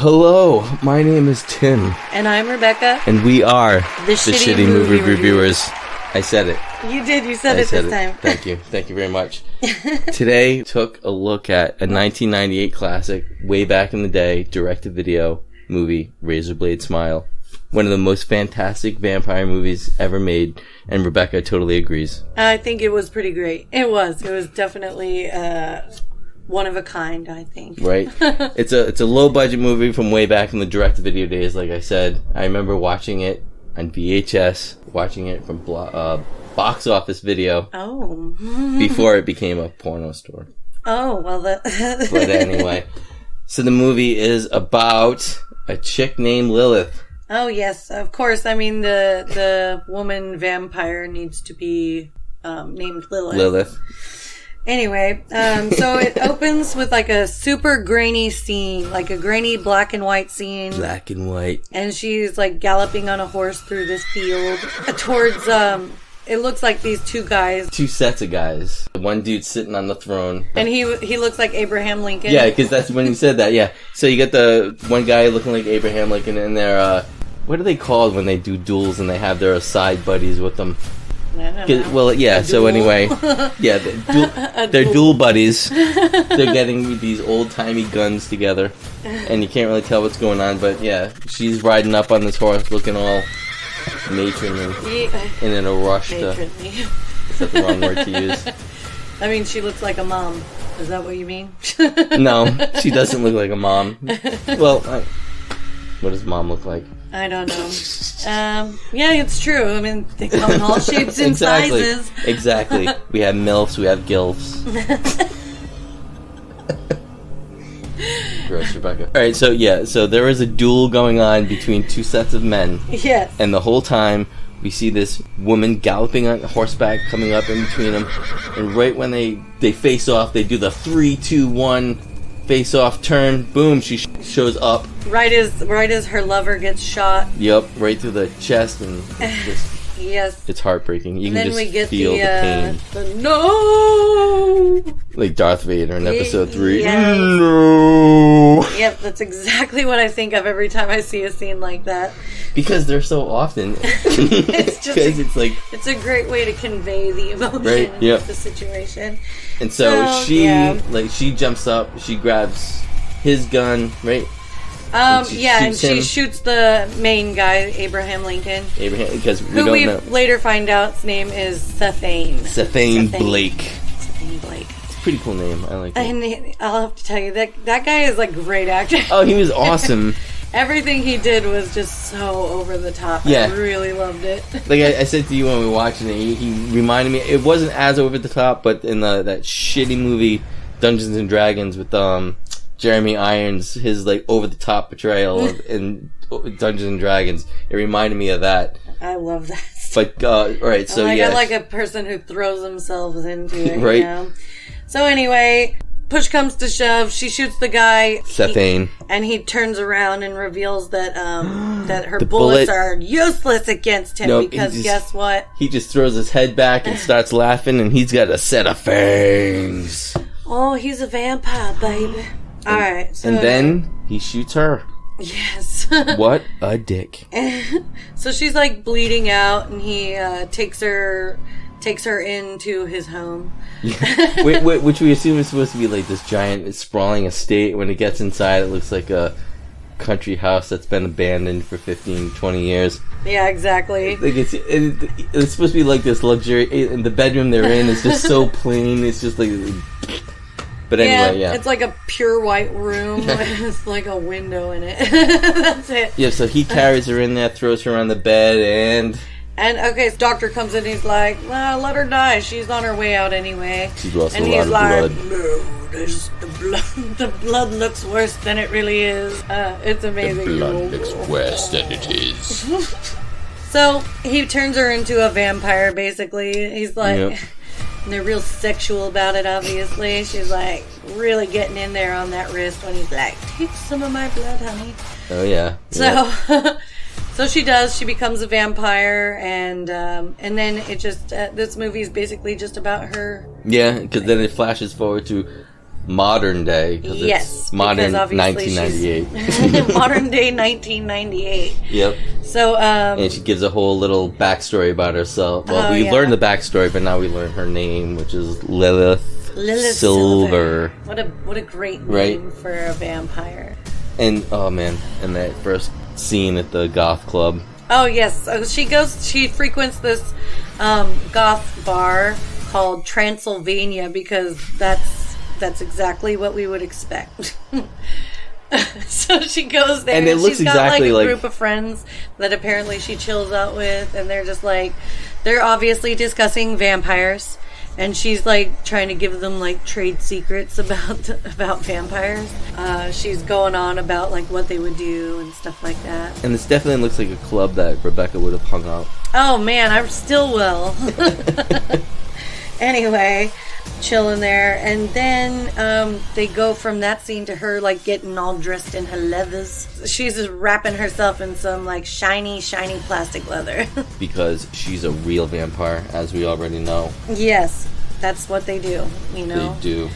Hello, my name is Tim. And I'm Rebecca. And we are the Shitty Movie Reviewers. I said it. You did. You said it this time. Thank you. Thank you very much. Today, took a look at a 1998 classic, way back in the day, direct-to-video movie, Razorblade Smile. One of the most fantastic vampire movies ever made, and Rebecca totally agrees. I think it was pretty great. It was definitely one of a kind, I think. Right? It's a low-budget movie from way back in the direct-to-video days, like I said. I remember watching it on VHS, watching it from Box Office Video. Oh. Before it became a porno store. Oh, well, But anyway. So the movie is about a chick named Lilith. Oh, yes, of course. I mean, the woman vampire needs to be named Lilith. Anyway, so it opens with like a super grainy scene, like a grainy black and white scene. Black and white. And she's like galloping on a horse through this field towards, it looks like these two guys. Two sets of guys. One dude's sitting on the throne. And he looks like Abraham Lincoln. Yeah, because that's when he said that, yeah. So you get the one guy looking like Abraham Lincoln and they're, what are they called when they do duels and they have their side buddies with them? I don't know. Well, yeah, so anyway, yeah, they're duel buddies. They're getting these old-timey guns together, and you can't really tell what's going on, but yeah, she's riding up on this horse looking all matronly and in a rush to... Is that the wrong word to use? I mean, she looks like a mom. Is that what you mean? No, she doesn't look like a mom. Well, what does mom look like? I don't know. Yeah, it's true. I mean, they come in all shapes and sizes. Exactly. We have MILFs, we have GILFs. Gross, Rebecca. Alright, so yeah, so there is a duel going on between two sets of men. Yes. And the whole time, we see this woman galloping on horseback coming up in between them. And right when they face off, they do the 3, 2, 1... face off, turn, boom, she shows up. Right as her lover gets shot. Yep, right through the chest, and just, yes, it's heartbreaking. You and can then just we get feel the pain. No! Like Darth Vader in episode 3. Yes. No! Yep, that's exactly what I think of every time I see a scene like that. Because they're so often. It's a great way to convey the emotion of the situation. And so she jumps up, she grabs his gun, right? And she shoots the main guy, Abraham Lincoln. Because we later find out his name is Sethane. Sethane Blake. Sethane Blake. It's a pretty cool name. I like it. And I'll have to tell you, that guy is like a great actor. Oh, he was awesome. Everything he did was just so over the top. Yeah. I really loved it. Like I said to you when we were watching it, he reminded me, it wasn't as over the top, but in that shitty movie Dungeons and Dragons with Jeremy Irons, his like over the top portrayal in Dungeons and Dragons, it reminded me of that. I love that. But alright, so I like a person who throws themselves into it. Right. You know? So anyway, push comes to shove, she shoots the guy Sethane, and he turns around and reveals that that her bullets are useless against him because guess what? He just throws his head back and starts laughing, and he's got a set of fangs. Oh, he's a vampire, baby. All right, so, and then he shoots her. Yes. What a dick. So she's like bleeding out, and he takes her into his home. Which we assume is supposed to be like this giant sprawling estate. When it gets inside, it looks like a country house that's been abandoned for 15, 20 years. Yeah, exactly. Like it's supposed to be like this luxury, and the bedroom they're in is just so plain. It's just like... But anyway, yeah. It's like a pure white room with like a window in it. That's it. Yeah, so he carries her in there, throws her on the bed, And okay, so doctor comes in and he's like, well, let her die. She's on her way out anyway. She's lost and a lot of blood. No, the blood looks worse than it really is. It's amazing. The blood looks worse than it is. So he turns her into a vampire, basically. He's like, and they're real sexual about it, obviously. She's like really getting in there on that wrist when he's like, take some of my blood, honey. Oh, yeah. So... So she does. She becomes a vampire, and then it just this movie is basically just about her. Yeah, because then it flashes forward to modern day. Yes. It's modern because 1998. Modern day 1998. Yep. So, and she gives a whole little backstory about herself. Well, we learned the backstory, but now we learn her name, which is Lilith Silver. What a great name for a vampire. And, oh man, and that first scene at the goth club. Oh, yes. She frequents this goth bar called Transylvania because that's exactly what we would expect. So she goes there, and it looks she's got exactly like a group of friends that apparently she chills out with, and they're just like, they're obviously discussing vampires, and she's like trying to give them like trade secrets about vampires. She's going on about like what they would do and stuff like that. And this definitely looks like a club that Rebecca would have hung out. Oh man, I still will. Anyway, chilling there, and then they go from that scene to her like getting all dressed in her leathers. She's just wrapping herself in some like shiny plastic leather. Because she's a real vampire, as we already know. Yes, that's what they do, you know. They do.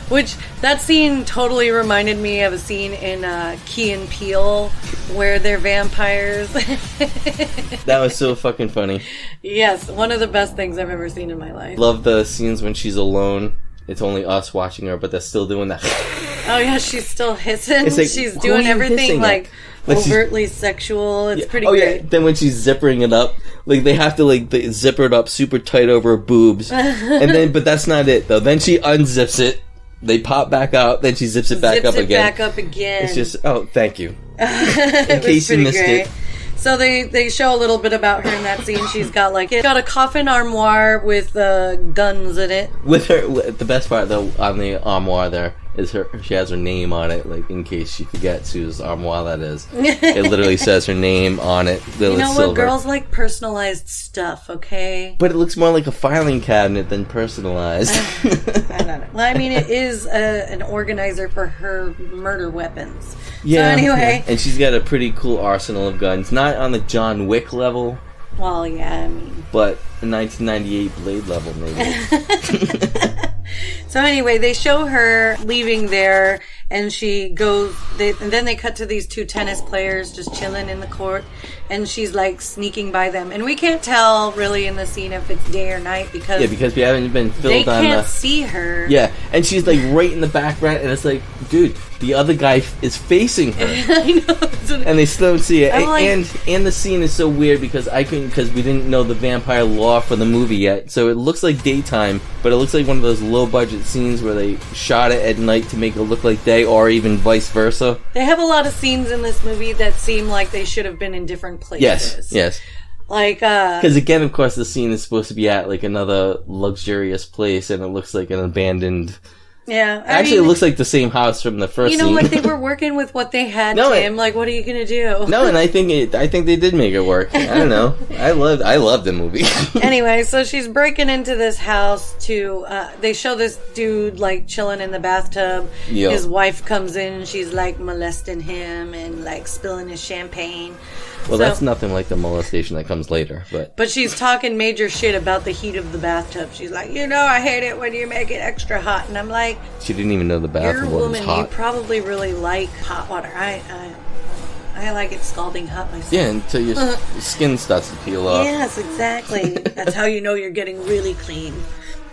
Which, that scene totally reminded me of a scene in Key and Peele where they're vampires. That was so fucking funny. Yes, one of the best things I've ever seen in my life. Love the scenes when she's alone. It's only us watching her, but they're still doing that. Oh yeah, she's still hissing. Like, she's doing everything like overtly sexual. It's pretty great. Yeah. Then when she's zippering it up, like they have to like zipper it up super tight over her boobs, and then but that's not it though. Then she unzips it. They pop back out. Then she zips it back up again. It's just thank you. In case you missed it. So they show a little bit about her in that scene. She's got a coffin armoire with guns in it. With her, the best part though on the armoire there is she has her name on it, like in case she forgets whose armoire that is. It literally says her name on it. Lilith you know Silver. what? Girls like personalized stuff, okay? But it looks more like a filing cabinet than personalized. I don't know. Well, I mean, it is an organizer for her murder weapons. Yeah. So anyway. Yeah. And she's got a pretty cool arsenal of guns. Not on the John Wick level. Well, yeah, I mean. But a 1998 Blade level, maybe. So anyway, they show her leaving there, and she goes. And then they cut to these two tennis players just chilling in the court, and she's like sneaking by them, and we can't tell really in the scene if it's day or night because we haven't been filmed on. They can't see her. Yeah, and she's like right in the background, and it's like, dude, the other guy is facing her. I know, and they still don't see it. Like, and the scene is so weird because we didn't know the vampire lore for the movie yet, so it looks like daytime, but it looks like one of those low budget scenes where they shot it at night to make it look like day, or even vice versa. They have a lot of scenes in this movie that seem like they should have been in different places. Yes. Like, because again, of course, the scene is supposed to be at like another luxurious place, and it looks like an abandoned. Yeah, actually, it looks like the same house from the first. You know, like they were working with what they had. Tim, like, what are you gonna do? No, and I think they did make it work. I don't know. I loved the movie. Anyway, so she's breaking into this house to. They show this dude like chilling in the bathtub. Yep. His wife comes in and she's like molesting him and like spilling his champagne. Well, that's nothing like the molestation that comes later, But she's talking major shit about the heat of the bathtub. She's like, I hate it when you make it extra hot. And I'm like... She didn't even know the bathroom was hot. You probably really like hot water. I like it scalding hot myself. Yeah, until your skin starts to peel off. Yes, exactly. That's how you know you're getting really clean.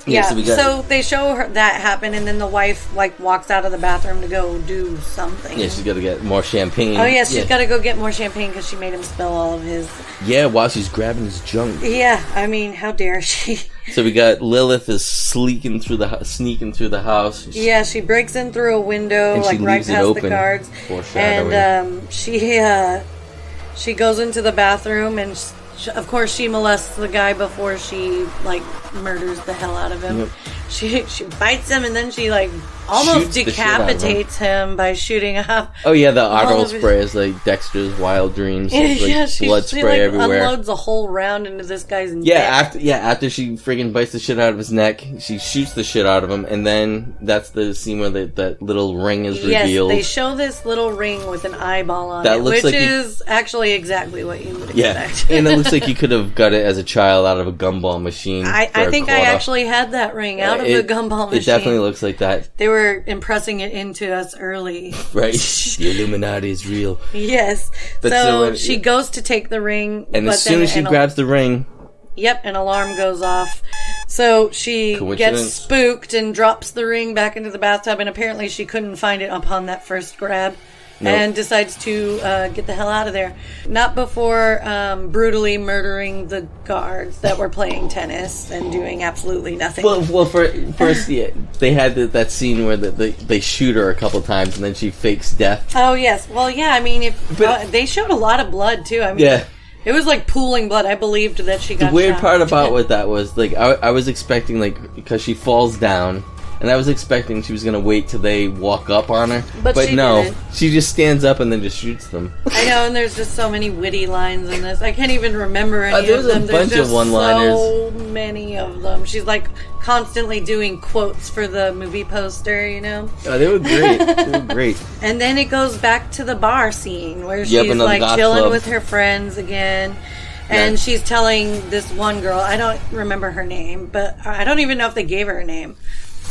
Yeah, so they show her that happen, and then the wife like walks out of the bathroom to go do something. Yeah, she's got to get more champagne. Oh yeah, she's got to go get more champagne because she made him spill all of his. Yeah, while she's grabbing his junk. Yeah, I mean, how dare she? So we got Lilith is sneaking through the house. Yeah, she breaks in through a window, like right past the guards, and she goes into the bathroom and. Of course, she molests the guy before she like murders the hell out of him. Yep. She bites him and then she like almost decapitates him by shooting up. Oh yeah, the auto spray is like Dexter's Wild Dreams. It's like blood spray everywhere. Unloads a whole round into this guy's neck. After she friggin' bites the shit out of his neck, she shoots the shit out of him, and then that's the scene where that little ring is revealed. Yes, they show this little ring with an eyeball on it, which is actually exactly what you would expect. And it looks like you could have got it as a child out of a gumball machine. I think I actually had that ring out out of the gumball machine. It definitely looks like that. They were impressing it into us early. Right. The Illuminati is real. Yes. So she goes to take the ring. And as soon as she grabs the ring... Yep, an alarm goes off. So she gets spooked and drops the ring back into the bathtub, and apparently she couldn't find it upon that first grab. Nope. And decides to get the hell out of there. Not before brutally murdering the guards that were playing tennis and doing absolutely nothing. Well, first, yeah, they had that scene where they shoot her a couple times and then she fakes death. Oh, yes. Well, yeah, I mean, they showed a lot of blood, too. I mean, yeah. It was like pooling blood. I believed that she got shot. The weird part about what that was, like, I was expecting, like, because she falls down... And I was expecting she was going to wait till they walk up on her. But no, didn't. She just stands up and then just shoots them. I know, and there's just so many witty lines in this. I can't even remember any of them. There's a bunch of one-liners. So many of them. She's like constantly doing quotes for the movie poster, you know? Oh, they were great. And then it goes back to the bar scene where she's like chilling with her friends again. And she's telling this one girl, I don't remember her name, but I don't even know if they gave her a name.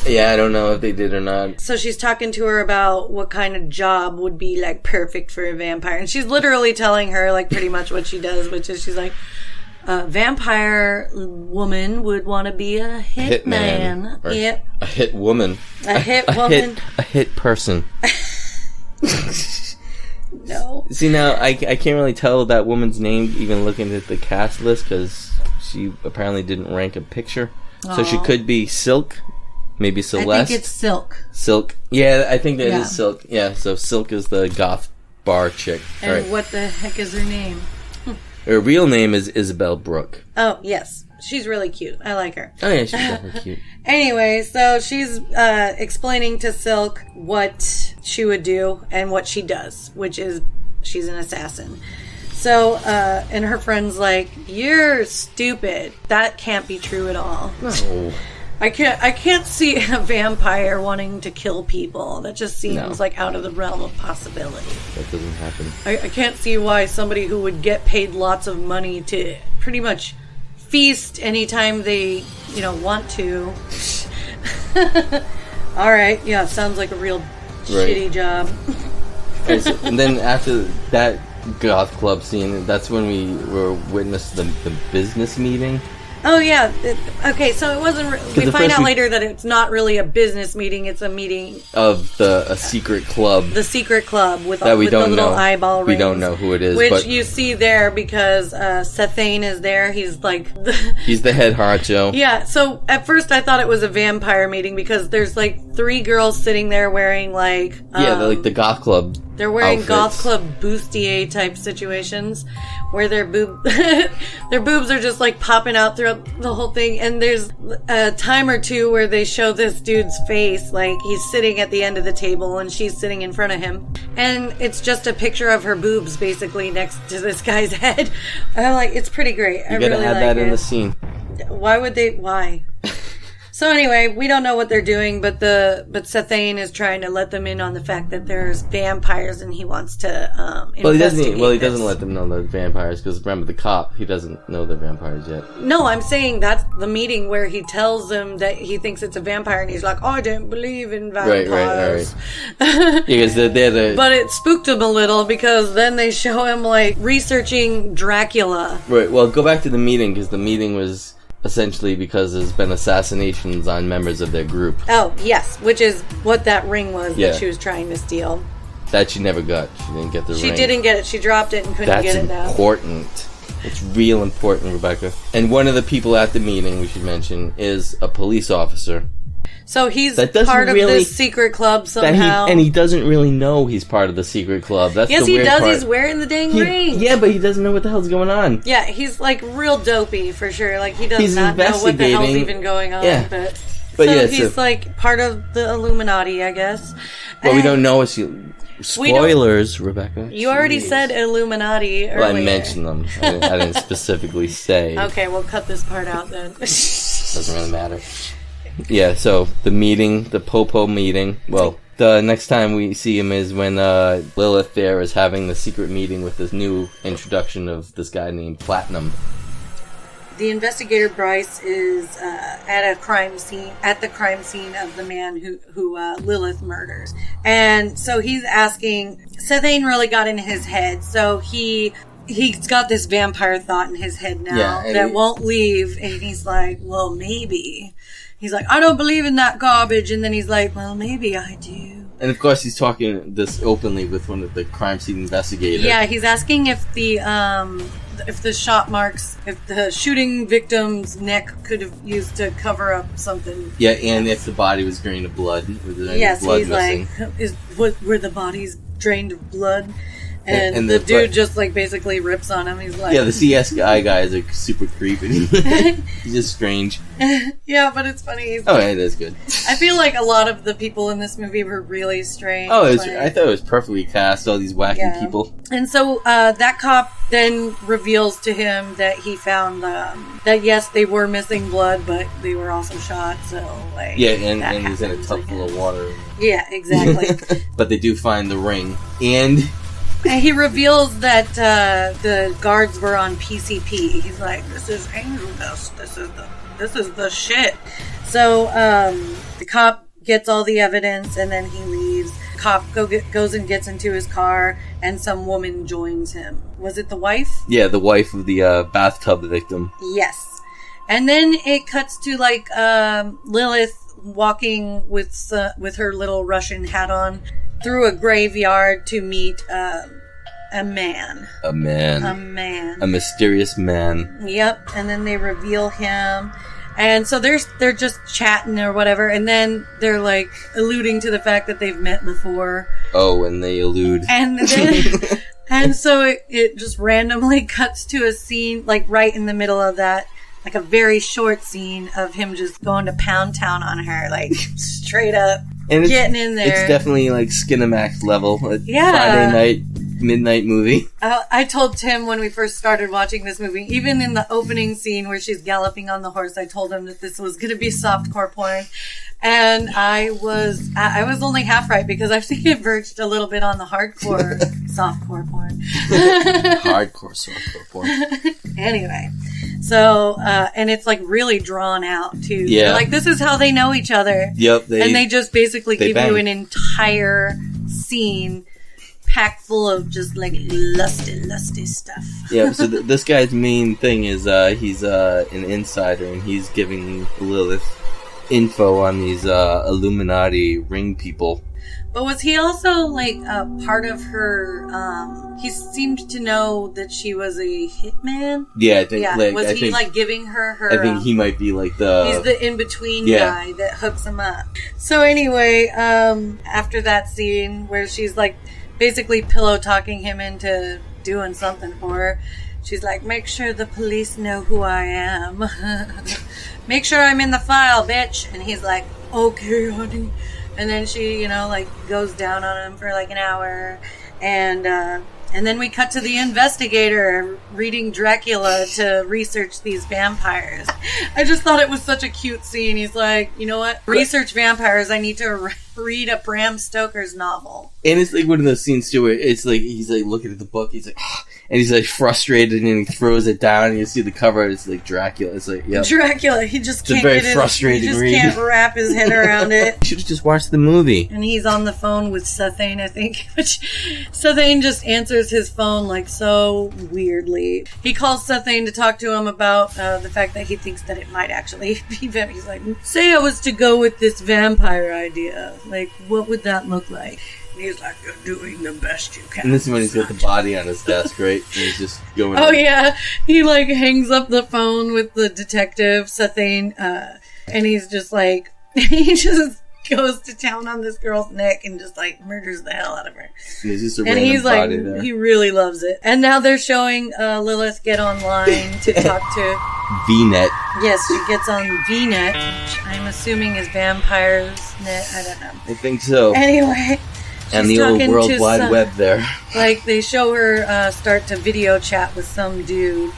Yeah, I don't know if they did or not. So she's talking to her about what kind of job would be, like, perfect for a vampire. And she's literally telling her, like, pretty much what she does, which is she's like, a vampire woman would want to be a hitman. Yep. A hit woman. A hit woman. A hit person. No. See, now, I can't really tell that woman's name even looking at the cast list because she apparently didn't rank a picture. So she could be Silk. Maybe Celeste. I think it's Silk. Silk. Yeah, I think that is Silk. Yeah, so Silk is the goth bar chick. And what the heck is her name? Her real name is Isabel Brooke. Oh, yes. She's really cute. I like her. Oh, yeah, she's definitely cute. Anyway, so she's explaining to Silk what she would do and what she does, which is she's an assassin. So, and her friend's like, you're stupid. That can't be true at all. No. I can't see a vampire wanting to kill people. That just seems like out of the realm of possibility. That doesn't happen. I can't see why somebody who would get paid lots of money to pretty much feast anytime they, want to. All right, yeah, sounds like a real shitty job. And then after that goth club scene, that's when we were witness to the business meeting. Oh, yeah. Okay, so it wasn't... we find out later that it's not really a business meeting. It's a meeting... Of a secret club. The secret club with the little eyeball rings. We don't know who it is. Which you see there because Sethane is there. He's like... He's the head honcho. Yeah, so at first I thought it was a vampire meeting because there's like 3 girls sitting there wearing like... they're like the goth club. They're wearing goth club bustier type situations where their boobs are just like popping out throughout the whole thing. And there's a time or two where they show this dude's face, like he's sitting at the end of the table and she's sitting in front of him. And it's just a picture of her boobs basically next to this guy's head. I'm like, it's pretty great. You gotta add that in the scene. Why would they? Why? So anyway, we don't know what they're doing, but Sethane is trying to let them in on the fact that there's vampires, and he wants to investigate. He doesn't let them know they're vampires because remember the cop, he doesn't know they're vampires yet. No, I'm saying that's the meeting where he tells them that he thinks it's a vampire, and he's like, "I don't believe in vampires." Right. Because they're the. But it spooked him a little because then they show him like researching Dracula. Right. Well, go back to the meeting because the meeting was. Essentially because there's been assassinations on members of their group. Oh, yes, which is what that ring was that she was trying to steal. That she never got. She didn't get the ring. She didn't get it. She dropped it and couldn't get it now. That's important. It's real important, Rebecca. And one of the people at the meeting, we should mention, is a police officer. So he's part of this secret club somehow. And he doesn't really know he's part of the secret club. That's the weird part. He's wearing the dang ring. Yeah, but he doesn't know what the hell's going on. Yeah, he's like real dopey for sure. Like he does not know what the hell's even going on. Yeah. But he's like part of the Illuminati, I guess. But we don't know. Spoilers, Rebecca. You already said Illuminati earlier. Well, I mentioned them. I didn't specifically say. Okay, we'll cut this part out then. Doesn't really matter. Yeah, so the meeting, the Popo meeting. Well, the next time we see him is when Lilith there is having the secret meeting with this new introduction of this guy named Platinum. the investigator Bryce is at the crime scene of the man who Lilith murders. And so he's asking, Sethane really got in his head, so he's got this vampire thought in his head now that won't leave, and he's like, well, maybe. He's like, I don't believe in that garbage, and then he's like, well, maybe I do. And of course, he's talking this openly with one of the crime scene investigators. Yeah, he's asking if the shot marks, if the shooting victim's neck could have used to cover up something. Yeah, and if the body was drained of blood. Yes, blood he's missing. like, were the bodies drained of blood? And the dude just like basically rips on him. He's like, yeah, the CSI guy is like super creepy. He's just strange. Yeah, but it's funny. It is good. I feel like a lot of the people in this movie were really strange. Oh, I thought it was perfectly cast. All these wacky people. And so that cop then reveals to him that he found that yes, they were missing blood, but they were also shot. So like, and he's in a tub full of water. Yeah, exactly. But they do find the ring, and he reveals that the guards were on PCP. He's like, "This is angel dust. This is the shit." So the cop gets all the evidence, and then he leaves. Cop goes and gets into his car, and some woman joins him. Was it the wife? Yeah, the wife of the bathtub victim. Yes. And then it cuts to like Lilith walking with her little Russian hat on through a graveyard to meet a man. A man. A mysterious man. Yep. And then they reveal him. And so they're just chatting or whatever, and then they're like alluding to the fact that they've met before. Oh, and they allude. And then, and so it just randomly cuts to a scene like right in the middle of that, like a very short scene of him just going to pound town on her, like straight up, and getting in there. It's definitely like Skinamax level. Yeah. Friday night, midnight movie. I told Tim when we first started watching this movie, even in the opening scene where she's galloping on the horse, I told him that this was going to be softcore porn. And I was only half right, because I think it verged a little bit on the hardcore softcore porn. Hardcore softcore porn. Anyway. So, and it's like really drawn out too. Yeah. Like this is how they know each other. Yep. And they just basically give you an entire scene packed full of just like lusty stuff. Yeah, so this guy's main thing is he's an insider, and he's giving Lilith info on these Illuminati ring people. But was he also like part of her? He seemed to know that she was a hitman. Yeah, I think. Yeah, like, was he like giving her? I think he might be like he's the in between guy that hooks him up. So anyway, after that scene where she's like basically pillow talking him into doing something for her, she's like, "Make sure the police know who I am. Make sure I'm in the file, bitch." And he's like, "Okay, honey." And then she, like goes down on him for like an hour, and then we cut to the investigator reading Dracula to research these vampires. I just thought it was such a cute scene. He's like, you know what? Research vampires. I need to read a Bram Stoker's novel. And it's like one of those scenes too where it's like he's like looking at the book. He's like, and he's like frustrated, and he throws it down, and you see the cover. It's like Dracula. It's like, yeah, Dracula. He just can't get it. Frustrating read. He just can't wrap his head around it. You should have just watched the movie. And he's on the phone with Sethane, I think. Which Sethane just answers his phone like so weirdly. He calls Sethane to talk to him about the fact that he thinks that it might actually be vampire. He's like, say I was to go with this vampire idea. Like, what would that look like? And he's like, you're doing the best you can. And this is when he's got the body on his desk, right? And he's just going. Oh, yeah. He, like, hangs up the phone with the detective, Sethane, and he's just like, he just goes to town on this girl's neck and just, like, murders the hell out of her. And he's just a random body there. He really loves it. And now they're showing Lilith get online to talk to VNet. Yes, she gets on VNet, which I'm assuming is Vampires Net. I don't know. I think so. Anyway. And the old World Wide Web there. Like, they show her start to video chat with some dude.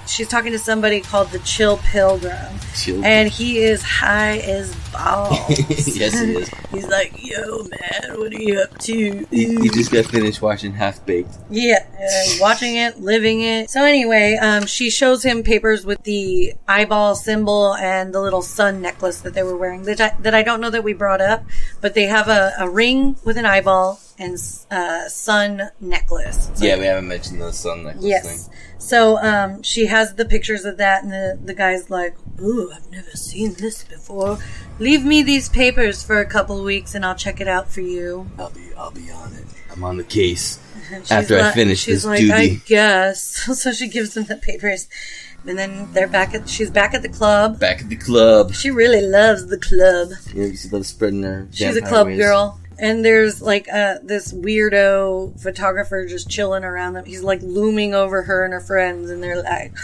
she's talking to somebody called the Chill Pilgrim. And he is high as balls. Yes, he is. He's like, yo, man, what are you up to? He just got finished watching Half Baked. Yeah, watching it, living it. So anyway, she shows him papers with the eyeball symbol and the little sun necklace that they were wearing that I don't know that we brought up, but they have a ring with an eyeball and sun necklace. We haven't mentioned the sun necklace thing. So she has the pictures of that, and the guy's like, ooh, I've never seen this before. Leave me these papers for a couple of weeks and I'll check it out for you. I'll be on it. I'm on the case after I finish this duty. She's like, I guess. So she gives him the papers. And then she's back at the club. Back at the club. She really loves the club. Yeah, she loves spreading her She's a club girl. And there's like this weirdo photographer just chilling around them. He's like looming over her and her friends. And they're like,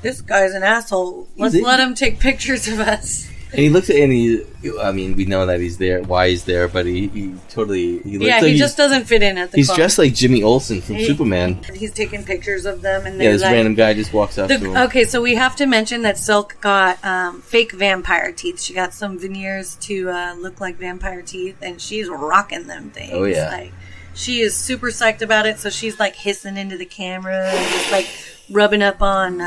this guy's an asshole. Let's let him take pictures of us. And he looks at we know that he's there, why he's there, but he looks like he just doesn't fit in at the club. He's dressed like Jimmy Olsen from Superman. He's taking pictures of them, and this random guy just walks up to him. Okay, so we have to mention that Silk got fake vampire teeth. She got some veneers to look like vampire teeth, and she's rocking them things. Oh, yeah. Like, she is super psyched about it, so she's like hissing into the camera and just like rubbing up on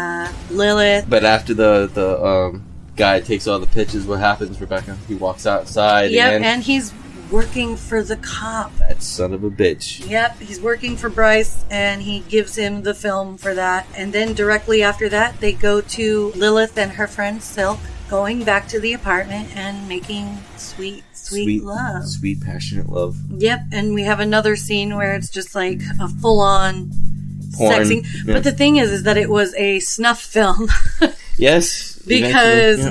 Lilith. But after the guy takes all the pictures, what happens, Rebecca? He walks outside. Yep, and he's working for the cop. That son of a bitch. Yep, he's working for Bryce, and he gives him the film for that. And then directly after that, they go to Lilith and her friend Silk, going back to the apartment and making sweet love. Sweet, passionate love. Yep, and we have another scene where it's just like a full-on porn. Sex scene. Yeah. But the thing is that it was a snuff film. Yes. Because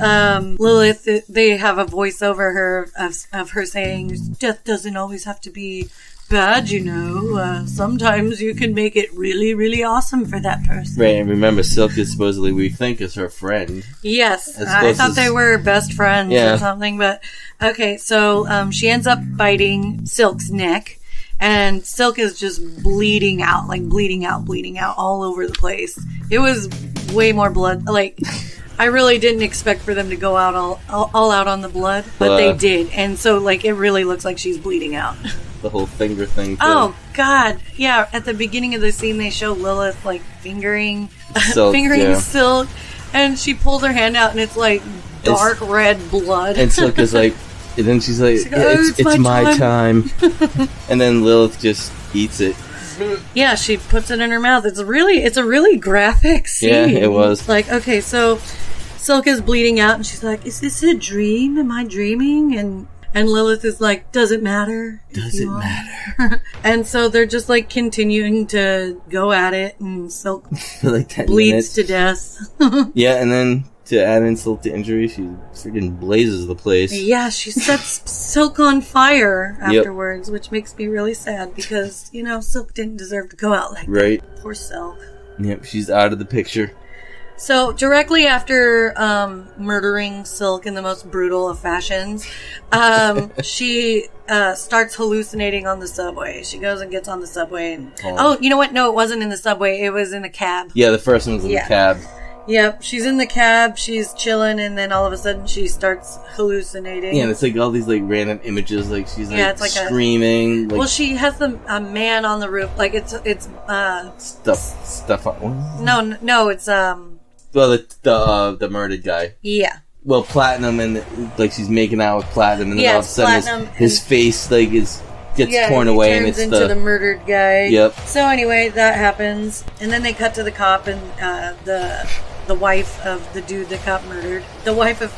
Lilith, they have a voiceover her of her saying, death doesn't always have to be bad, you know. Sometimes you can make it really, really awesome for that person. Right, and remember, Silk is supposedly, we think, is her friend. Yes, I thought they were best friends or something, but okay, so she ends up biting Silk's neck. And Silk is just bleeding out all over the place. It was way more blood. Like, I really didn't expect for them to go out all out on the blood, but they did. And so, like, it really looks like she's bleeding out. The whole finger thing. Oh, God. Yeah, at the beginning of the scene, they show Lilith, like, fingering Silk. And she pulls her hand out, and it's, like, dark red blood. And Silk is like... And then she's like, it's my time. And then Lilith just eats it. Yeah, she puts it in her mouth. It's a really graphic scene. Yeah, it was. Like, okay, so Silk is bleeding out, and she's like, is this a dream? Am I dreaming? And Lilith is like, does it matter? Does it matter? And so they're just like continuing to go at it, and Silk for like 10 bleeds minutes. to death. Yeah, and then to add insult to injury, she freaking blazes the place. Yeah, she sets Silk on fire afterwards, which makes me really sad because, you know, Silk didn't deserve to go out like that. Poor Silk. Yep, she's out of the picture. So, directly after murdering Silk in the most brutal of fashions, she starts hallucinating on the subway. She goes and gets on the subway. And you know what? No, it wasn't in the subway. It was in a cab. Yeah, the first one was in the cab. Yep, she's in the cab, she's chilling, and then all of a sudden she starts hallucinating. Yeah, and it's like all these like random images, like she's like, it's screaming. Well, she has a man on the roof, like it's stuff on. No, it's Well, the murdered guy. Yeah. Well, Platinum, and like she's making out with Platinum, and then all of a sudden his face like gets torn away, and it's into the murdered guy. Yep. So anyway, that happens, and then they cut to the cop and the wife of the dude that got murdered. The wife of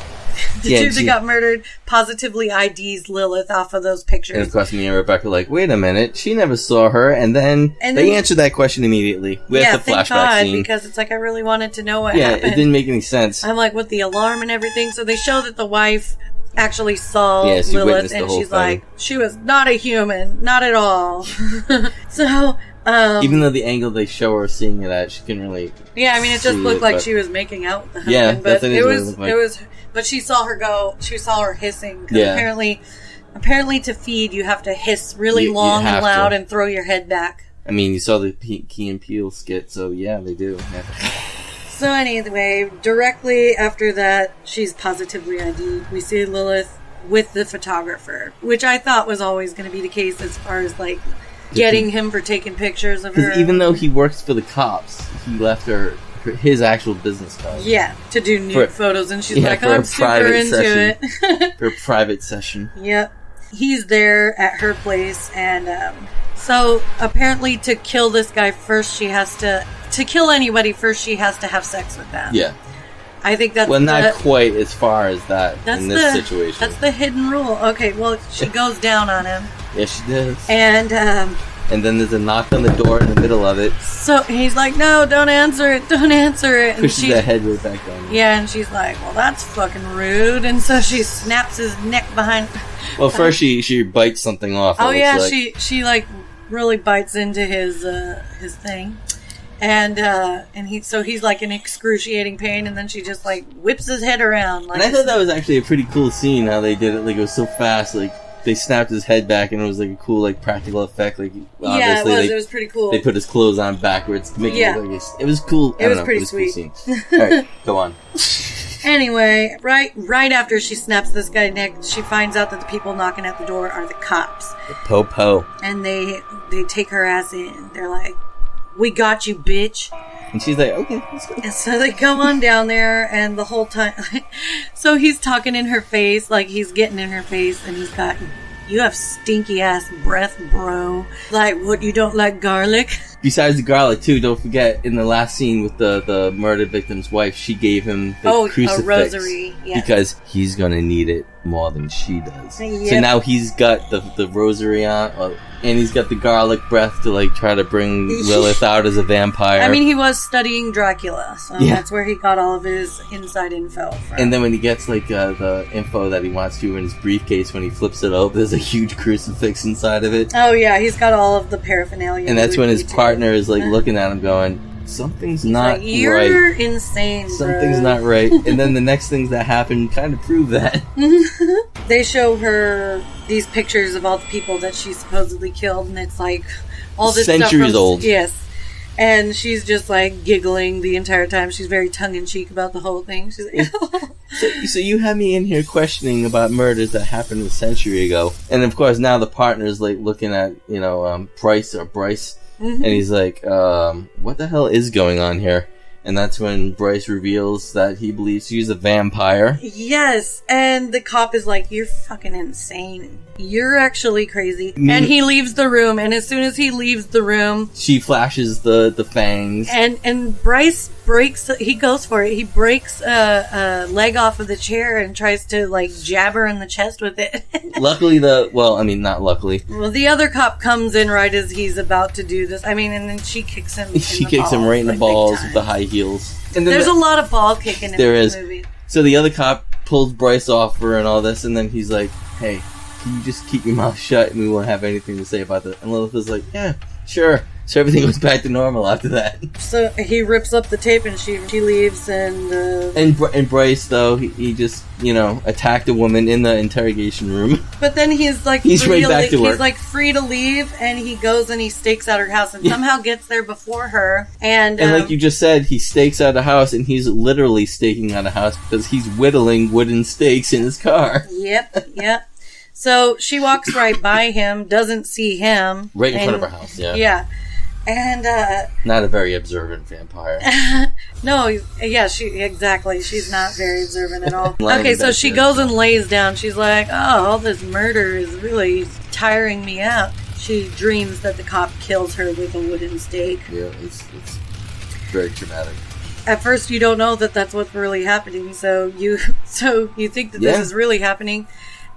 the dude that got murdered positively IDs Lilith off of those pictures. And of course, me and Rebecca are like, wait a minute, she never saw her, and then they answered that question immediately with the flashback scene. Because it's like I really wanted to know what happened. Yeah, it didn't make any sense. I'm like, with the alarm and everything, so they show that the wife actually saw Lilith, and she's like, she was not a human, not at all. So, even though the angle they show her seeing it at, she couldn't really. Yeah, I mean, it just looked like she was making out with the husband, but it was. But she saw her go. She saw her hissing. Because apparently, to feed, you have to hiss really long and loud and throw your head back. I mean, you saw the Key and Peele skit, so yeah, they do. Yeah. So anyway, directly after that, she's positively ID'd. We see Lilith with the photographer, which I thought was always going to be the case as far as, like, getting him for taking pictures of her. Because even though he works for the cops, he left her his actual business card. Yeah, to do nude photos, and she's like, I'm super into it. For a private session. Yep. He's there at her place, and so apparently to kill this guy first, she has to kill anybody first, she has to have sex with them. Yeah. I think that's not quite as far as that in this situation. That's the hidden rule. Okay, well, she goes down on him. Yeah, she does. And then there's a knock on the door in the middle of it. So he's like, no, don't answer it, don't answer it. And pushes that head right back down. Yeah, and she's like, well, that's fucking rude. And so she snaps his neck behind. Well, first she bites something off. Oh yeah, like. she like really bites into his thing. And he's like in excruciating pain, and then she just like whips his head around. Like, and I thought that was actually a pretty cool scene, how they did it. Like, it was so fast. Like, they snapped his head back, and it was like a cool, like, practical effect. Like, obviously, it was pretty cool. They put his clothes on backwards to make it look like it was cool. It was pretty sweet. Cool scene. All right, go on. Anyway, right after she snaps this guy's neck, she finds out that the people knocking at the door are the cops. The po-po. And they take her ass in. They're like, we got you, bitch. And she's like, okay, let's go. And so they go on down there, and the whole time... so he's talking in her face, like he's getting in her face, and he's got... You have stinky ass breath, bro. Like, what, you don't like garlic? Besides the garlic, too, don't forget, in the last scene with the murder victim's wife, she gave him the crucifix. A rosary, yeah. Because he's gonna need it more than she does. Yep. So now he's got the rosary on, and he's got the garlic breath to, like, try to bring Lilith out as a vampire. I mean, he was studying Dracula, so that's where he got all of his inside info from. And then when he gets, like, the info that he wants to in his briefcase, when he flips it open, there's a huge crucifix inside of it. Oh, yeah, he's got all of the paraphernalia. And that's when his partner is, like, looking at him going, something's not like, You're right. You're insane, bro. Something's not right. And then the next things that happen kind of prove that. They show her these pictures of all the people that she supposedly killed, and it's like all this centuries stuff old. Yes. And she's just like giggling the entire time. She's very tongue-in-cheek about the whole thing. She's like, so you have me in here questioning about murders that happened a century ago. And of course now the partner's like looking at, Bryce. Mm-hmm. And he's like, what the hell is going on here? And that's when Bryce reveals that he believes she's a vampire. Yes, and the cop is like, you're fucking insane. You're actually crazy. And he leaves the room, and as soon as he leaves the room... She flashes the fangs. And Bryce he goes for it. He breaks a leg off of the chair and tries to, like, jab her in the chest with it. Luckily not luckly. Well, the other cop comes in right as he's about to do this. I mean, and then she kicks him him right in the balls with the high heels. And there's a lot of ball kicking in this movie. So the other cop pulls Bryce off her and all this, and then he's like, hey, can you just keep your mouth shut and we won't have anything to say about this? And Lilith is like, yeah, sure. So everything goes back to normal after that. So he rips up the tape and she leaves, and Bryce, though, he just, attacked a woman in the interrogation room. But then he's like, he's right back to work. He's like free to leave, and he goes and he stakes out her house and somehow gets there before her. And like you just said, he stakes out a house, and he's literally staking out a house because he's whittling wooden stakes in his car. Yep. So she walks right by him, doesn't see him. Right in front of her house, yeah. Yeah. And, not a very observant vampire. No, yeah, exactly. She's not very observant at all. Okay, so she goes and lays down. She's like, all this murder is really tiring me out. She dreams that the cop kills her with a wooden stake. Yeah, it's very traumatic. At first, you don't know that that's what's really happening, so you think that this is really happening.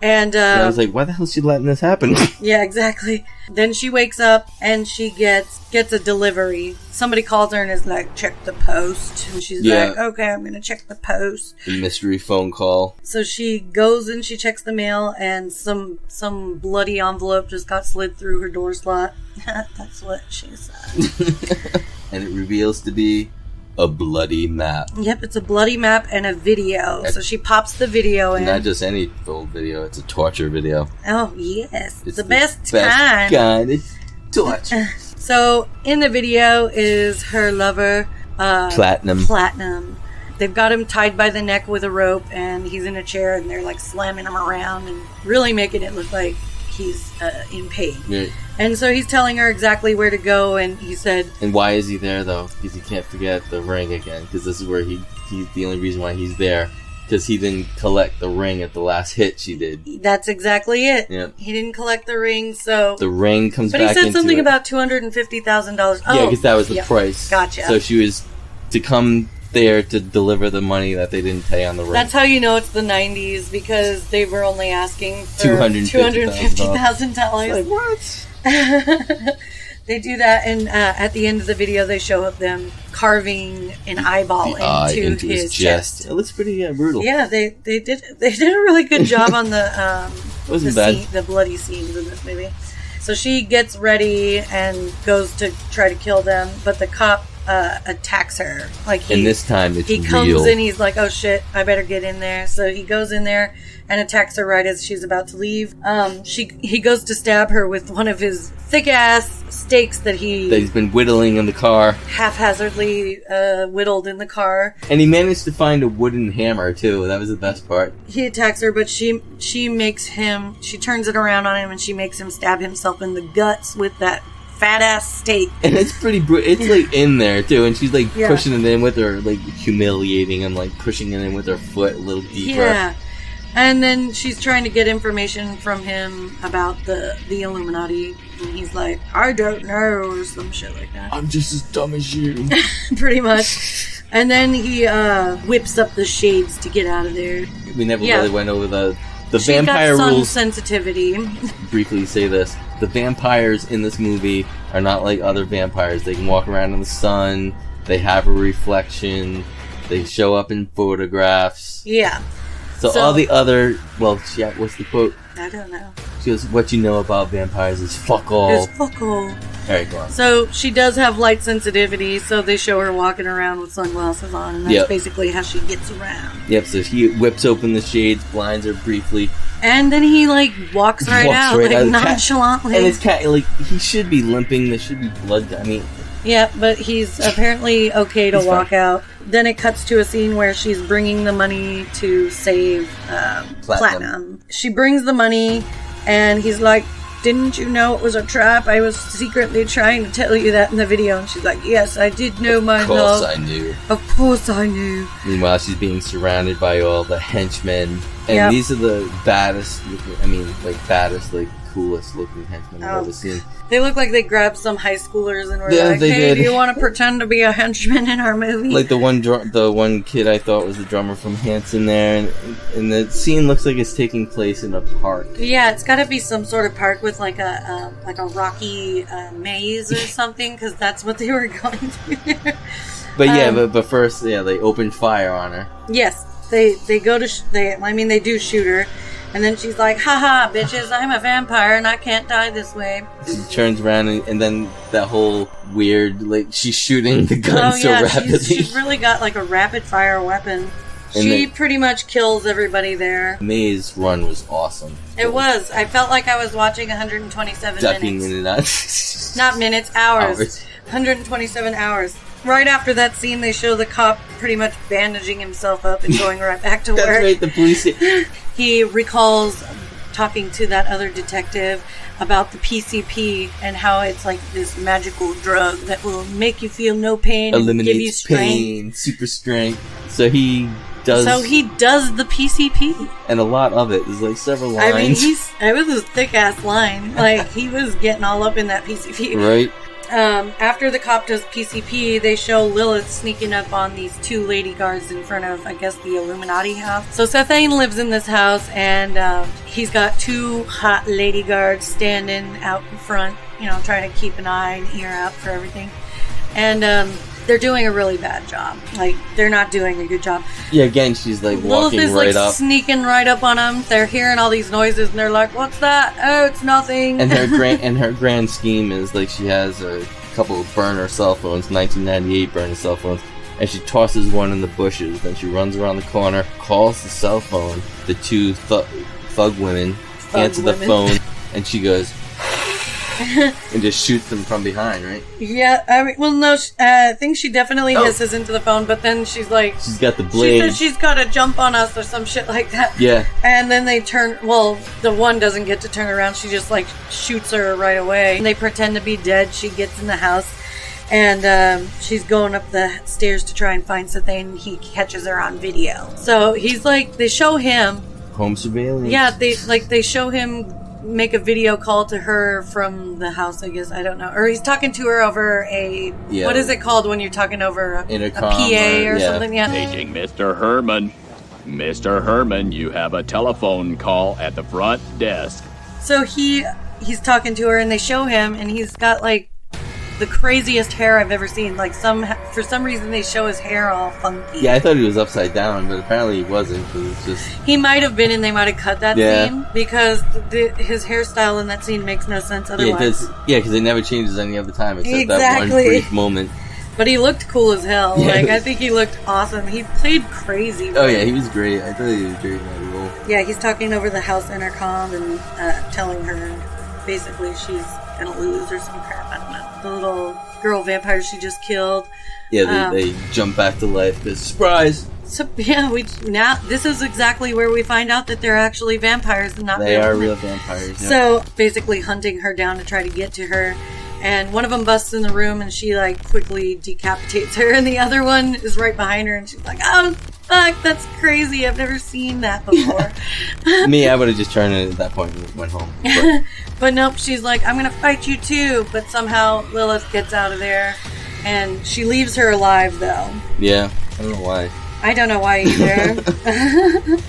And I was like, why the hell is she letting this happen? Yeah, exactly. Then she wakes up and she gets a delivery. Somebody calls her and is like, check the post. And she's like, okay, I'm going to check the post. A mystery phone call. So she goes and she checks the mail, and some bloody envelope just got slid through her door slot. That's what she said. And it reveals to be a bloody map. Yep, it's a bloody map and a video. So she pops the video in. Not just any old video, it's a torture video. Oh, yes. It's the best kind. It's torture. So in the video is her lover Platinum. They've got him tied by the neck with a rope, and he's in a chair, and they're like slamming him around and really making it look like he's in pain. Yeah. And so he's telling her exactly where to go, and he said... And why is he there, though? Because he can't forget the ring again, because this is where he's the only reason why he's there. Because he didn't collect the ring at the last hit she did. That's exactly it. Yep. He didn't collect the ring, so... The ring comes back into it. But he said something about $250,000. Yeah, because that was the price. Gotcha. So she was to come there to deliver the money that they didn't pay on the ring. That's how you know it's the 90s, because they were only asking for $250,000. Like, what? They do that, and at the end of the video, they show of them carving an eyeball into his chest. It looks pretty brutal. Yeah, they did a really good job on the the bloody scenes in this movie. So she gets ready and goes to try to kill them, but the cop attacks her. And this time it's he comes in, he's like, "Oh shit, I better get in there." So he goes in there and attacks her right as she's about to leave. He goes to stab her with one of his thick-ass stakes that he's been whittling in the car. Haphazardly whittled in the car. And he managed to find a wooden hammer, too. That was the best part. He attacks her, but she turns it around on him, and she makes him stab himself in the guts with that fat-ass stake. And it's pretty it's, like, in there, too. And she's, like, pushing it in with her, like, humiliating him, like, pushing it in with her foot a little deeper. Yeah. And then she's trying to get information from him about the Illuminati. And he's like, "I don't know," or some shit like that. "I'm just as dumb as you." Pretty much. And then he whips up the shades to get out of there. We never really went over the she vampire got sun rules. Sensitivity. Briefly say this. The vampires in this movie are not like other vampires. They can walk around in the sun. They have a reflection. They show up in photographs. Yeah. So all the other... Well, yeah, what's the quote? I don't know. She goes, "What you know about vampires is fuck all." It's fuck all. Alright, go on. So she does have light sensitivity, so they show her walking around with sunglasses on, and that's basically how she gets around. Yep, so he whips open the shades, blinds her briefly. And then he, like, walks right out nonchalantly. And his cat, like, he should be limping. There should be blood. I mean... Yeah, but he's apparently okay to walk out. Then it cuts to a scene where she's bringing the money to save Platinum. She brings the money, and he's like, "Didn't you know it was a trap? I was secretly trying to tell you that in the video." And she's like, "Yes, I did know, my love. Of course I knew. Of course I knew." Meanwhile, she's being surrounded by all the henchmen. And these are the baddest, coolest looking henchmen I've ever seen. They look like they grabbed some high schoolers and were like, "Hey, do you want to pretend to be a henchman in our movie?" Like the one kid I thought was the drummer from Hanson there, and the scene looks like it's taking place in a park. Yeah, it's got to be some sort of park with like a rocky maze or something, because that's what they were going to. But first, they opened fire on her. Yes, they go to they do shoot her. And then she's like, "Haha, bitches, I'm a vampire and I can't die this way." She turns around and then that whole weird, like, she's shooting the gun so rapidly. She's really got like a rapid fire weapon. She pretty much kills everybody there. The maze run was awesome. It was. I felt like I was watching 127 Ducking minutes. In and out. Not minutes, hours. 127 hours. Right after that scene, they show the cop pretty much bandaging himself up and going right back to work. That's right, the police... He recalls talking to that other detective about the PCP and how it's like this magical drug that will make you feel no pain, and give you strength. Pain, super strength. So he does the PCP, and a lot of it. There's like several lines. I mean, it was a thick ass line. Like, he was getting all up in that PCP, right? After the cop does PCP, they show Lilith sneaking up on these two lady guards in front of, I guess, the Illuminati house. So Sethane lives in this house, and he's got two hot lady guards standing out in front, trying to keep an eye and ear out for everything. And they're doing a really bad job. Like, they're not doing a good job. Yeah, again, she's like walking Lilith is right up. Sneaking right up on them. They're hearing all these noises, and they're like, "What's that? Oh, it's nothing." And her grand scheme is like she has a couple of burner cell phones, 1998 burner cell phones, and she tosses one in the bushes. Then she runs around the corner, calls the cell phone. The two thug women answer the phone, and she goes, and just shoots them from behind, right? Yeah, I mean, well, no, I think she definitely hisses into the phone, but then she's like... She's got the blade. She says she's got to jump on us or some shit like that. Yeah. And then they turn... Well, the one doesn't get to turn around. She just, like, shoots her right away. And they pretend to be dead. She gets in the house, and she's going up the stairs to try and find Sathane. He catches her on video. So he's like... They show him... Home surveillance. Yeah, they show him make a video call to her from the house, I guess. I don't know. Or he's talking to her over a... Yeah. What is it called when you're talking over a PA or something? Yeah. Paging Mr. Herman. Mr. Herman, you have a telephone call at the front desk. So he's talking to her, and they show him, and he's got, like, the craziest hair I've ever seen. Like, for some reason, they show his hair all funky. Yeah, I thought he was upside down, but apparently he wasn't. Cause it's just... He might have been, and they might have cut that scene, because his hairstyle in that scene makes no sense otherwise. Yeah, because it never changes any other time except that one brief moment. But he looked cool as hell. Yeah. Like, I think he looked awesome. He played crazy. Oh, yeah, he was great. I thought he was great in that role. Yeah, he's talking over the house intercom and telling her basically she's gonna lose or some crap. I don't know. The little girl vampire she just killed. Yeah, they jump back to life because surprise. So yeah, this is exactly where we find out that they're actually vampires and not. They are real vampires. Yeah. So basically, hunting her down to try to get to her. And one of them busts in the room, and she, like, quickly decapitates her. And the other one is right behind her, and she's like, oh, fuck, that's crazy. I've never seen that before. Me, I would have just turned it at that point and went home. But nope, she's like, I'm going to fight you, too. But somehow Lilith gets out of there, and she leaves her alive, though. Yeah, I don't know why. I don't know why either.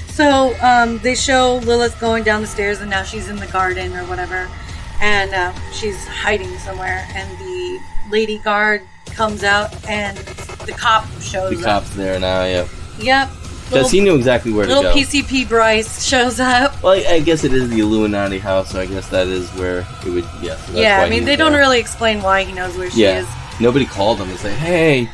So, they show Lilith going down the stairs, and now she's in the garden or whatever. And she's hiding somewhere, and the lady guard comes out, and the cop shows up. The cop's there now, yeah. Yep. Because he knew exactly where to go. Little PCP Bryce shows up. Well, I guess it is the Illuminati house, so I guess that is where it would, yeah. So yeah, I mean, they don't really explain why he knows where she is. Nobody called him and said, hey.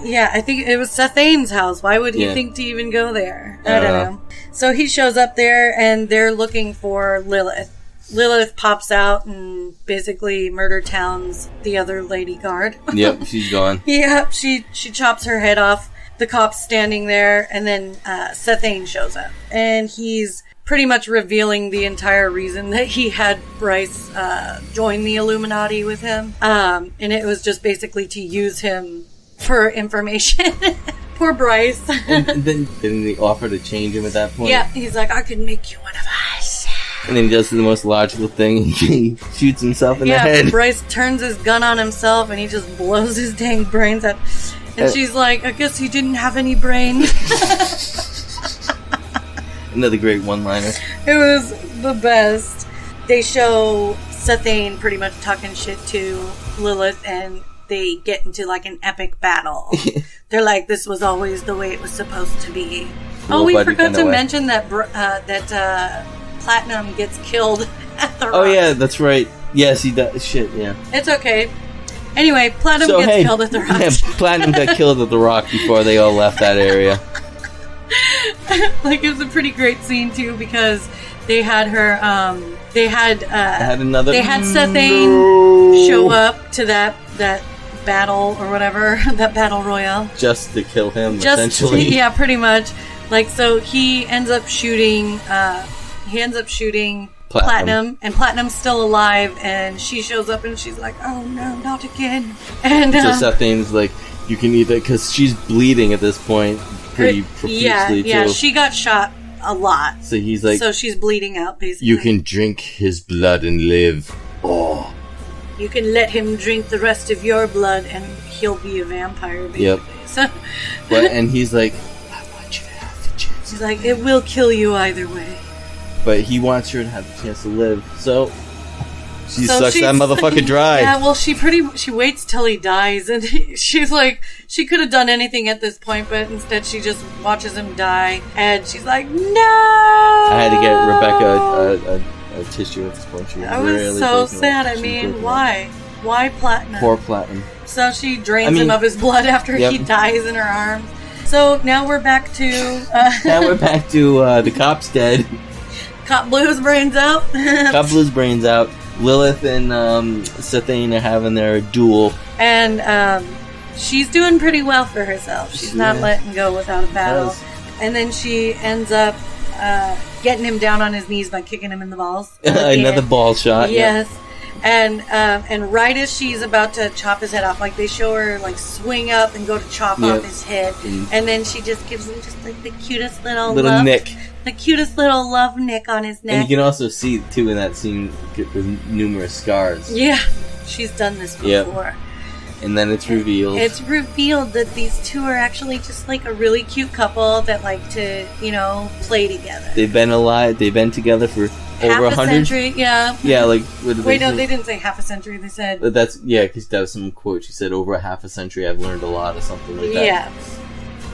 Yeah, I think it was Sathane's house. Why would he think to even go there? I don't know. So he shows up there, and they're looking for Lilith. Lilith pops out and basically murder towns the other lady guard. Yep, she's gone. Yep, she chops her head off. The cop's standing there, and then Sathane shows up. And he's pretty much revealing the entire reason that he had Bryce join the Illuminati with him. And it was just basically to use him for information. Poor Bryce. And then didn't he offer to change him at that point? Yeah, he's like, I could make you one of us. And then he does the most logical thing. He shoots himself in the head. Yeah, Bryce turns his gun on himself and he just blows his dang brains out. And she's like, I guess he didn't have any brain. Another great one-liner. It was the best. They show Sathane pretty much talking shit to Lilith, and they get into like an epic battle. They're like, this was always the way it was supposed to be. Oh, we forgot to mention that Platinum gets killed at the rock. Oh, yeah, that's right. Yes, he does. Shit, yeah. It's okay. Anyway, Platinum gets killed at the rock. Yeah, Platinum got killed at the rock before they all left that area. Like, it was a pretty great scene, too, because they had her, they had Sathane show up to that battle or whatever, that battle royale. Just to kill him, essentially. Yeah, pretty much. Like, so he ends up shooting Platinum, and Platinum's still alive, and she shows up and she's like, oh no, not again. And so Sathane's like, you can either, because she's bleeding at this point pretty profusely too. Yeah, she got shot a lot. So he's like, so she's bleeding out basically. You can drink his blood and live. Oh. You can let him drink the rest of your blood and he'll be a vampire basically. Yep. So and he's like, I want you to have the chance. He's like, it will kill you either way. But he wants her to have the chance to live, so she sucks that motherfucker dry. Yeah, well, she waits till he dies, and she's like, she could have done anything at this point, but instead she just watches him die, and she's like, no! I had to get Rebecca a tissue at this point. She was really so sad. I mean, why? Why Platinum? Poor Platinum. So she drains him of his blood after he dies in her arms. So now we're back to... the cop's dead. Cop blew his brains out. Cop blew his brains out. Lilith and Sathane are having their duel. And she's doing pretty well for herself. She's not letting go without a battle. And then she ends up getting him down on his knees by kicking him in the balls. Another ball shot. Yes. Yep. And right as she's about to chop his head off, like they show her like swing up and go to chop off his head, and then she just gives him just like the cutest little love, nick, the cutest little love nick on his neck. And you can also see too in that scene with numerous scars. Yeah, she's done this before. Yep. And then it's revealed. It's revealed that these two are actually just like a really cute couple that like to, play together. They've been alive. They've been together for half over 100 century. Yeah. Yeah, like. Wait, no, they didn't say half a century. They said. But because that was some quote. She said, "Over a half a century, I've learned a lot," or something like that. Yeah.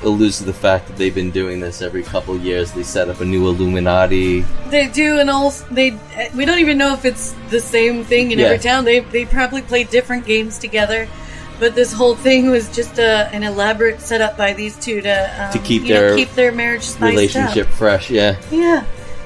Alludes to the fact that they've been doing this every couple years. They set up a new Illuminati. They do, and also we don't even know if it's the same thing in every town. They probably play different games together. But this whole thing was just an elaborate setup by these two to keep their marriage spiced relationship up. fresh. Yeah, yeah,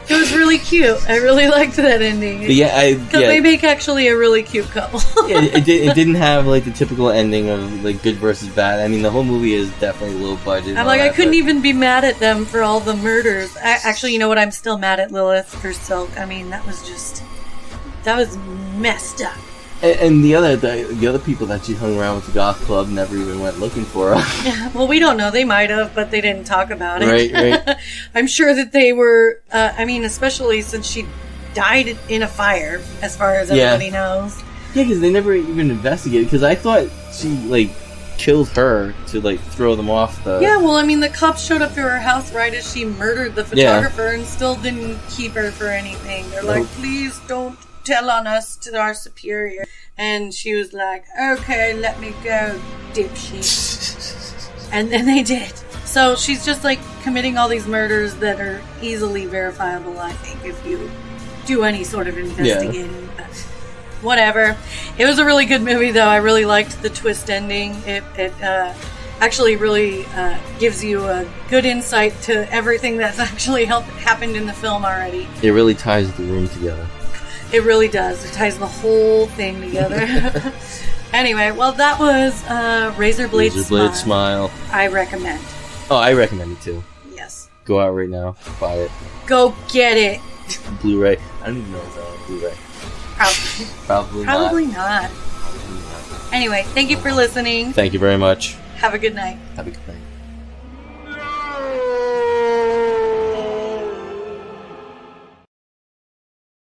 it was really cute. I really liked that ending. Because they make actually a really cute couple. It didn't have like the typical ending of like good versus bad. I mean, the whole movie is definitely low budget. I'm like, I couldn't even be mad at them for all the murders. Actually, you know what? I'm still mad at Lilith for Silk. I mean, that was messed up. And the other people that she hung around with the goth club never even went looking for her. Well, we don't know. They might have, but they didn't talk about it. Right. I'm sure that they were, especially since she died in a fire, as far as everybody knows. Yeah, because they never even investigated, because I thought she, like, killed her to, like, throw them off the... Yeah, well, I mean, the cops showed up to her house right as she murdered the photographer and still didn't keep her for anything. They're like, please don't tell on us to our superior. And she was like, okay, let me go, dipshit. And then they did. So she's just like committing all these murders that are easily verifiable, I think, if you do any sort of investigating. But whatever. It was a really good movie, though. I really liked the twist ending. It actually really gives you a good insight to everything that's actually happened in the film already. It really ties the room together. It really does. It ties the whole thing together. Anyway, well, that was Razor Blade Smile. I recommend. Oh, I recommend it too. Yes. Go out right now. Buy it. Go get it. Blu-ray. I don't even know if it's on Blu-ray. Probably not. Anyway, thank you for listening. Thank you very much. Have a good night. Have a good night.